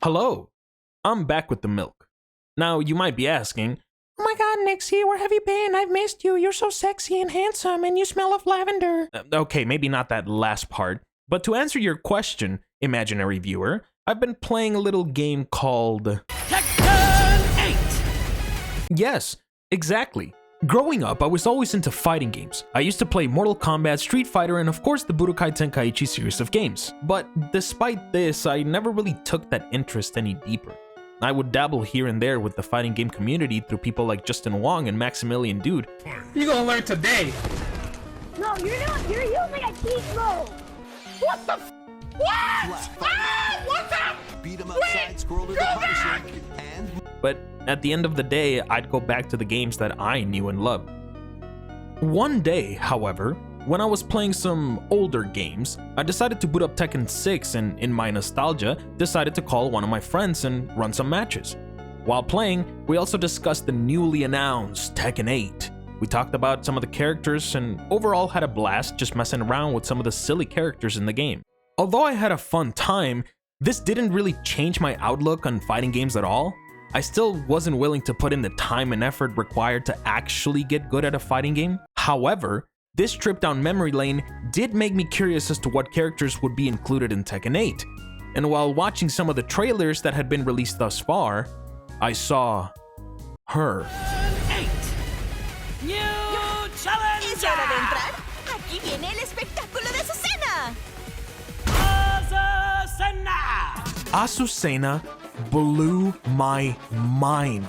Hello, I'm back with the milk. Now, you might be asking, "Oh my god, Nixie, where have you been? I've missed you. You're so sexy and handsome, and you smell of lavender." Okay, maybe not that last part, but to answer your question, imaginary viewer, I've been playing a little game called Tekken 8! Yes, exactly. Growing up, I was always into fighting games. I used to play Mortal Kombat, Street Fighter, and of course the Budokai Tenkaichi series of games. But despite this, I never really took that interest any deeper. I would dabble here and there with the fighting game community through people like Justin Wong and Maximilian Dude. You gonna learn today. No, you're not. You're using a cheat mode. What the f? What? Ah, what the? Beat him upside, scroll to the Punisher, and... But at the end of the day, I'd go back to the games that I knew and loved. One day, however, when I was playing some older games, I decided to boot up Tekken 6 and, in my nostalgia, decided to call one of my friends and run some matches. While playing, we also discussed the newly announced Tekken 8. We talked about some of the characters and overall had a blast just messing around with some of the silly characters in the game. Although I had a fun time, this didn't really change my outlook on fighting games at all. I still wasn't willing to put in the time and effort required to actually get good at a fighting game. However, this trip down memory lane did make me curious as to what characters would be included in Tekken 8. And while watching some of the trailers that had been released thus far, I saw her. 8! New challenger! ¿Es hora de entrar? Aquí viene el espectáculo de Azucena. Azucena blew my mind.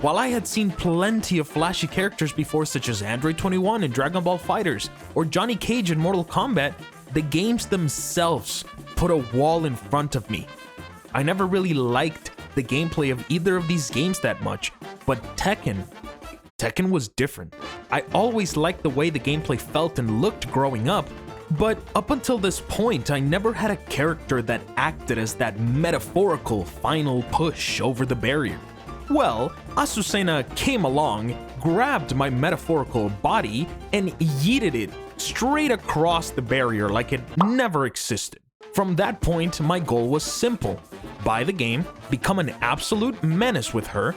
While I had seen plenty of flashy characters before, such as Android 21 in Dragon Ball FighterZ or Johnny Cage in Mortal Kombat, the games themselves put a wall in front of me. I never really liked the gameplay of either of these games that much, but Tekken was different. I always liked the way the gameplay felt and looked growing up, but up until this point, I never had a character that acted as that metaphorical final push over the barrier. Well, Azucena came along, grabbed my metaphorical body, and yeeted it straight across the barrier like it never existed. From that point, my goal was simple. Buy the game, become an absolute menace with her,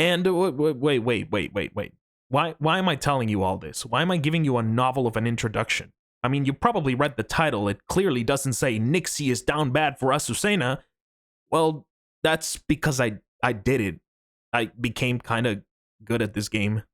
and wait. Why am I telling you all this? Why am I giving you a novel of an introduction? I mean, you probably read the title. It clearly doesn't say Nixie is down bad for Azucena. Well, that's because I did it. I became kind of good at this game.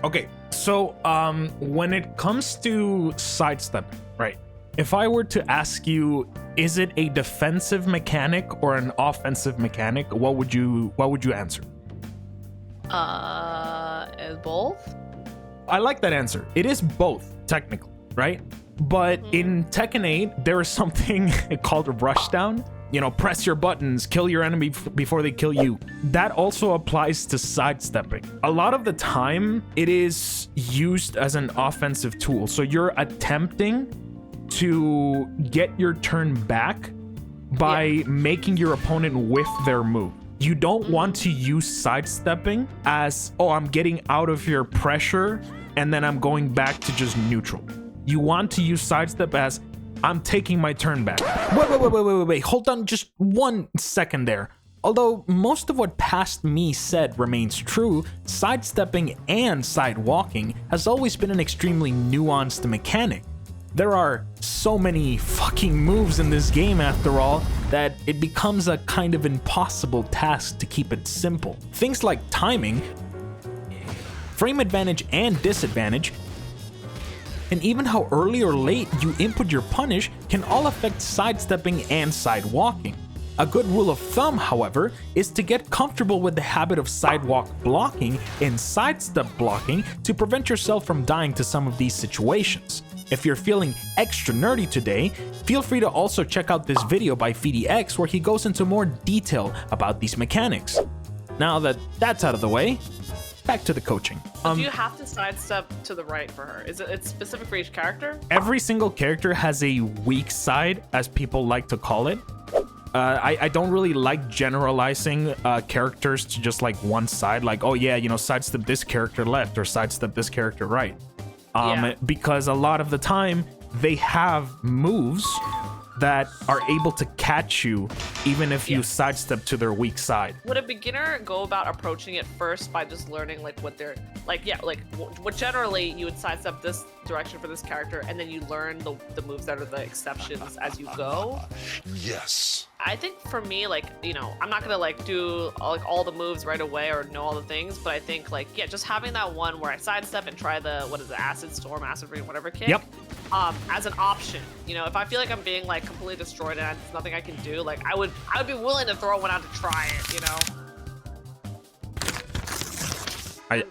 Okay, so when it comes to sidestepping, right? If I were to ask you, is it a defensive mechanic or an offensive mechanic, what would you answer? Both? I like that answer. It is both, technically, right? But in Tekken 8, there is something called rushdown. You know, press your buttons, kill your enemy before they kill you. That also applies to sidestepping. A lot of the time, it is used as an offensive tool. So you're attempting to get your turn back by making your opponent whiff their move. You don't want to use sidestepping as, oh, I'm getting out of your pressure and then I'm going back to just neutral. You want to use sidestep as, I'm taking my turn back. Wait. Hold on just 1 second there. Although most of what past me said remains true, sidestepping and sidewalking has always been an extremely nuanced mechanic. There are so many fucking moves in this game after all that it becomes a kind of impossible task to keep it simple. Things like timing, frame advantage and disadvantage, and even how early or late you input your punish can all affect sidestepping and sidewalking. A good rule of thumb, however, is to get comfortable with the habit of sidewalk blocking and sidestep blocking to prevent yourself from dying to some of these situations. If you're feeling extra nerdy today, feel free to also check out this video by FeedyX where he goes into more detail about these mechanics. Now that that's out of the way, back to the coaching. Do you have to sidestep to the right for her? Is it's specific for each character? Every single character has a weak side, as people like to call it. I don't really like generalizing characters to just like one side, like, oh yeah, you know, sidestep this character left or sidestep this character right. Because a lot of the time they have moves that are able to catch you even if you sidestep to their weak side. Would a beginner go about approaching it first by just learning like what they're like, what generally you would sidestep this direction for this character and then you learn the moves that are the exceptions as you go? Yes. I think for me, like, you know, I'm not gonna like do all the moves right away or know all the things, but I think like, yeah, just having that one where I sidestep and try the, what is it, acid storm, acid rain, whatever kick. Yep. As an option, you know, if I feel like I'm being like completely destroyed and there's nothing I can do, like I would be willing to throw one out to try it, you know.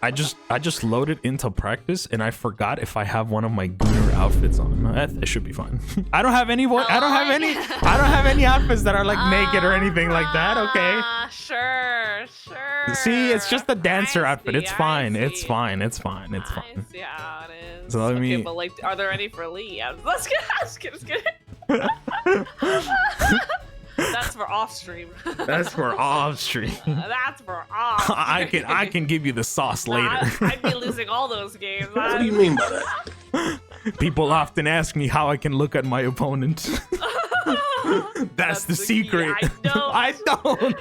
I just loaded into practice and I forgot if I have one of my Gooner outfits on. It should be fine. I don't have any I don't have any outfits that are like naked or anything like that. Okay. Sure. See, it's just the dancer outfit. It's fine. I It's see. fine. It's fine. See how it is. So let me- Okay, but like, are there any for Lee? Let's get. That's for off stream. That's for off stream. That's for off. I can give you the sauce later. I'd be losing all those games. What do you mean by that? People often ask me how I can look at my opponent. That's the key. secret. I don't. I don't.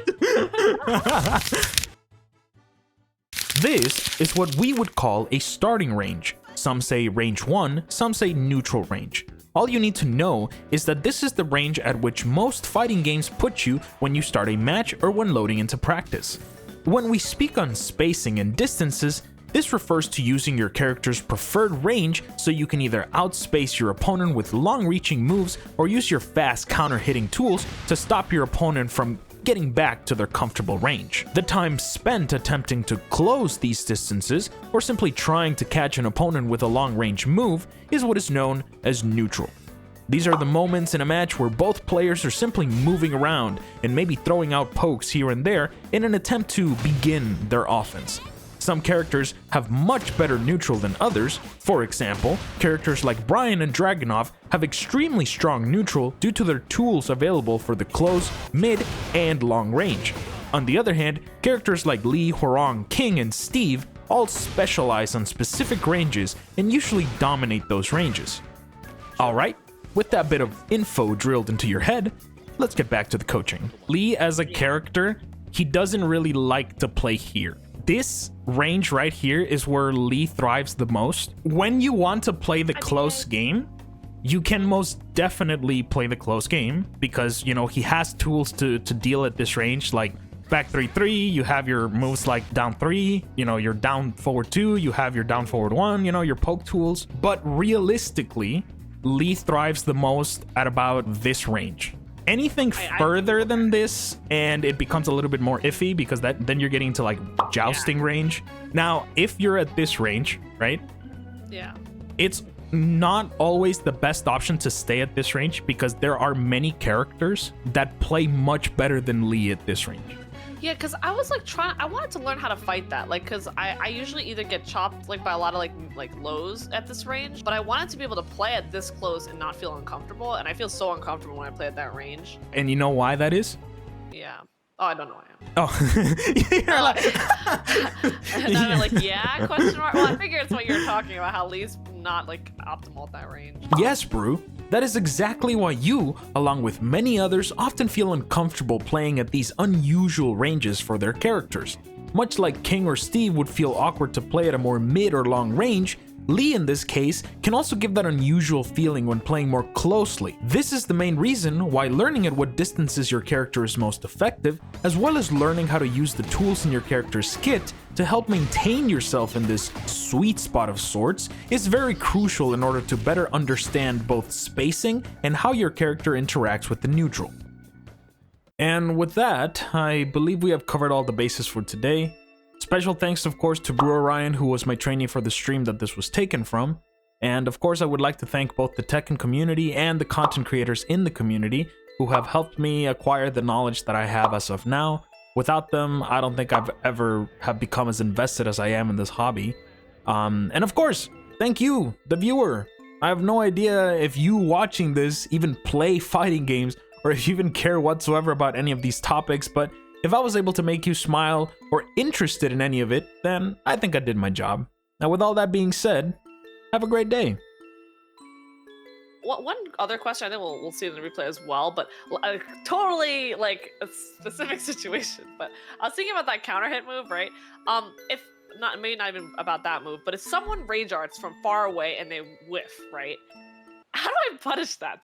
This is what we would call a starting range. Some say range 1, some say neutral range. All you need to know is that this is the range at which most fighting games put you when you start a match or when loading into practice. When we speak on spacing and distances, this refers to using your character's preferred range so you can either outspace your opponent with long-reaching moves or use your fast counter-hitting tools to stop your opponent from getting back to their comfortable range. The time spent attempting to close these distances or simply trying to catch an opponent with a long-range move is what is known as neutral. These are the moments in a match where both players are simply moving around and maybe throwing out pokes here and there in an attempt to begin their offense. Some characters have much better neutral than others. For example, characters like Brian and Dragunov have extremely strong neutral due to their tools available for the close, mid, and long range. On the other hand, characters like Lee, Hwoarang, King, and Steve all specialize on specific ranges and usually dominate those ranges. Alright, with that bit of info drilled into your head, let's get back to the coaching. Lee as a character, he doesn't really like to play here. This range right here is where Lee thrives the most. When you want to play the close game, you can most definitely play the close game because, you know, he has tools to deal at this range, like back 3-3, you have your moves like down 3, you know, your down forward 2, you have your down forward 1, you know, your poke tools. But realistically, Lee thrives the most at about this range. Anything further than this and it becomes a little bit more iffy because then you're getting to like jousting range. Now, if you're at this range, right? Yeah. It's not always the best option to stay at this range because there are many characters that play much better than Lee at this range. Yeah, because I was like I wanted to learn how to fight that, like, because I usually either get chopped like by a lot of like lows at this range, but I wanted to be able to play at this close and not feel uncomfortable, and I feel so uncomfortable when I play at that range. And you know why that is? Yeah. Oh, I don't know why. Oh, you're like, And then I'm like, yeah, question mark. Well, I figure it's what you're talking about, how Lee's not like optimal at that range. yes, Brew. That is exactly why you, along with many others, often feel uncomfortable playing at these unusual ranges for their characters. Much like King or Steve would feel awkward to play at a more mid or long range, Lee in this case can also give that unusual feeling when playing more closely. This is the main reason why learning at what distances your character is most effective, as well as learning how to use the tools in your character's kit to help maintain yourself in this sweet spot of sorts, is very crucial in order to better understand both spacing and how your character interacts with the neutral. And with that, I believe we have covered all the bases for today. Special thanks, of course, to Brewer Ryan, who was my trainee for the stream that this was taken from. And of course, I would like to thank both the Tekken community and the content creators in the community who have helped me acquire the knowledge that I have as of now. Without them, I don't think I've ever have become as invested as I am in this hobby. And of course, thank you, the viewer. I have no idea if you watching this even play fighting games or if you even care whatsoever about any of these topics, but if I was able to make you smile or interested in any of it, then I think I did my job. Now, with all that being said, have a great day. One other question, I think we'll see in the replay as well, but totally like a specific situation. But I was thinking about that counter hit move, right? If not, maybe not even about that move, but if someone rage arts from far away and they whiff, right? How do I punish that?